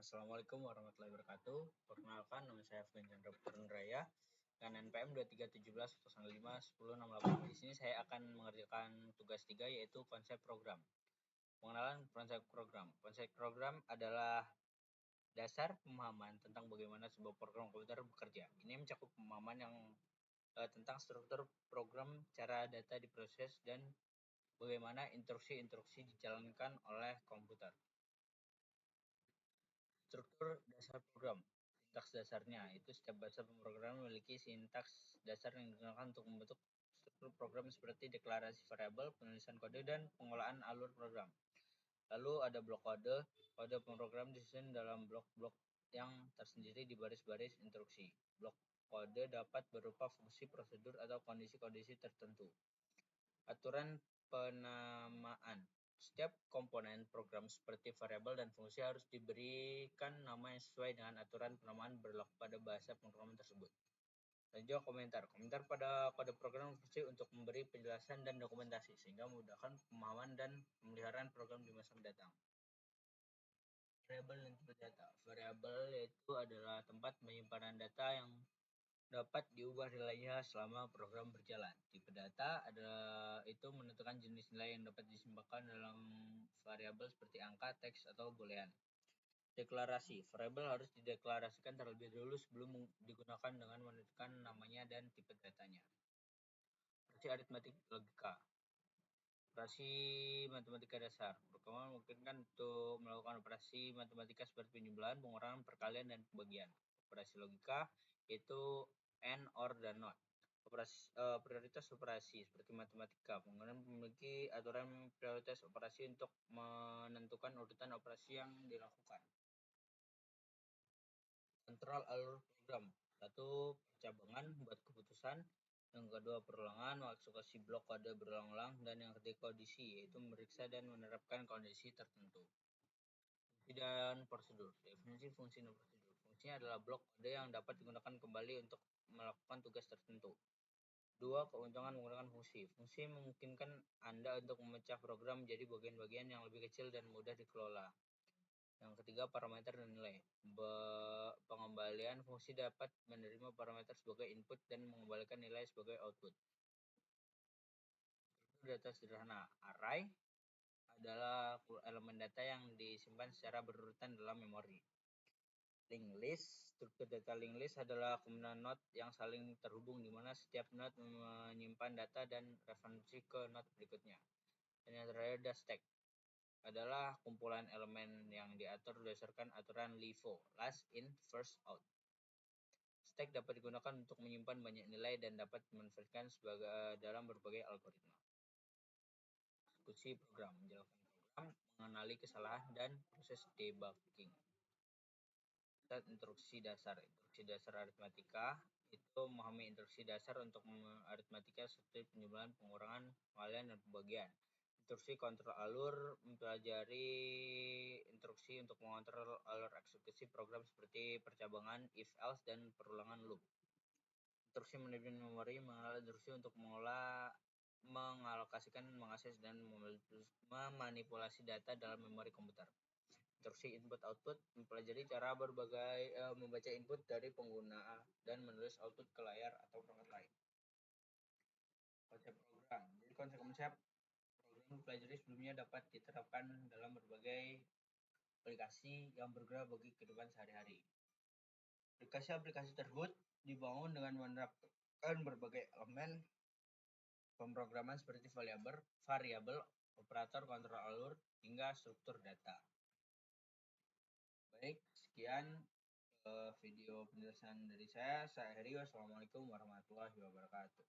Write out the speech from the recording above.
Assalamualaikum warahmatullahi wabarakatuh. Perkenalkan, nama saya Afgan Chandra Putrunraya dengan NPM 2317051068. Di sini saya akan mengerjakan tugas 3 yaitu konsep program. Pengenalan konsep program. Konsep program adalah dasar pemahaman tentang bagaimana sebuah program komputer bekerja. Ini mencakup pemahaman yang tentang struktur program, cara data diproses, dan bagaimana instruksi-instruksi dijalankan oleh komputer. Struktur dasar program. Sintaks dasarnya, itu setiap bahasa pemrograman memiliki sintaks dasar yang digunakan untuk membentuk struktur program seperti deklarasi variabel, penulisan kode, dan pengolahan alur program. Lalu ada blok kode. Kode pemrogram disusun dalam blok-blok yang tersendiri di baris-baris instruksi. Blok kode dapat berupa fungsi, prosedur, atau kondisi-kondisi tertentu. Aturan penamaan. Setiap komponen program seperti variabel dan fungsi harus diberikan nama yang sesuai dengan aturan penamaan berlaku pada bahasa pemrograman tersebut. Dan juga komentar. Komentar pada kode program fungsi untuk memberi penjelasan dan dokumentasi sehingga memudahkan pemahaman dan pemeliharaan program di masa mendatang. Variabel dan tipe data. Variabel yaitu adalah tempat penyimpanan data yang dapat diubah nilainya selama program berjalan. Tipe data adalah itu menentukan jenis nilai yang dapat disimpan dalam variabel seperti angka, teks, atau boolean. Deklarasi. Variabel harus dideklarasikan terlebih dahulu sebelum digunakan dengan menentukan namanya dan tipe datanya. Operasi aritmatik logika. Operasi matematika dasar. Program memungkinkan untuk melakukan operasi matematika seperti penjumlahan, pengurangan, perkalian, dan pembagian. Operasi logika yaitu AND, OR, dan NOT. Prioritas operasi seperti matematika. Penggunaan memiliki aturan prioritas operasi untuk menentukan urutan operasi yang dilakukan. Kontrol alur program. Satu, percabangan, membuat keputusan. Yang kedua, perulangan, mengeksekusi blok kode berulang-ulang. Dan yang ketiga, kondisi, yaitu memeriksa dan menerapkan kondisi tertentu. Fungsi dan prosedur. Definisi fungsi dan prosedur. Fungsi adalah blok kode yang dapat digunakan kembali untuk melakukan tugas tertentu. 2. Keuntungan menggunakan fungsi. Fungsi memungkinkan Anda untuk memecah program menjadi bagian-bagian yang lebih kecil dan mudah dikelola. Yang ketiga, parameter dan nilai. Pengembalian fungsi dapat menerima parameter sebagai input dan mengembalikan nilai sebagai output. Data sederhana. Array adalah elemen data yang disimpan secara berurutan dalam memori. Linked list. Struktur data linked list adalah komponen node yang saling terhubung di mana setiap node menyimpan data dan referensi ke node berikutnya. Dan yang terakhir, stack adalah kumpulan elemen yang diatur berdasarkan aturan LIFO, last in, first out. Stack dapat digunakan untuk menyimpan banyak nilai dan dapat dimanfaatkan dalam berbagai algoritma. Eksekusi program, menjalankan program, mengenali kesalahan, dan proses debugging. Instruksi dasar. Instruksi dasar aritmatika itu memahami instruksi dasar untuk aritmatika seperti penjumlahan, pengurangan, pengalihan, dan pembagian. Instruksi kontrol alur mempelajari instruksi untuk mengontrol alur eksekusi program seperti percabangan, if else, dan perulangan loop. Instruksi manajemen memori mengenal instruksi untuk mengalokasikan, mengakses, dan memanipulasi data dalam memori komputer. Instruksi input-output mempelajari cara membaca input dari pengguna dan menulis output ke layar atau perangkat lain. Konsep program. Jadi konsep-konsep program mempelajari sebelumnya dapat diterapkan dalam berbagai aplikasi yang berguna bagi kehidupan sehari-hari. Aplikasi-aplikasi tersebut dibangun dengan menerapkan berbagai elemen pemrograman seperti variabel, operator kontrol alur, hingga struktur data. Baik, sekian video penjelasan dari saya. Saya akhiri. Wassalamualaikum warahmatullahi wabarakatuh.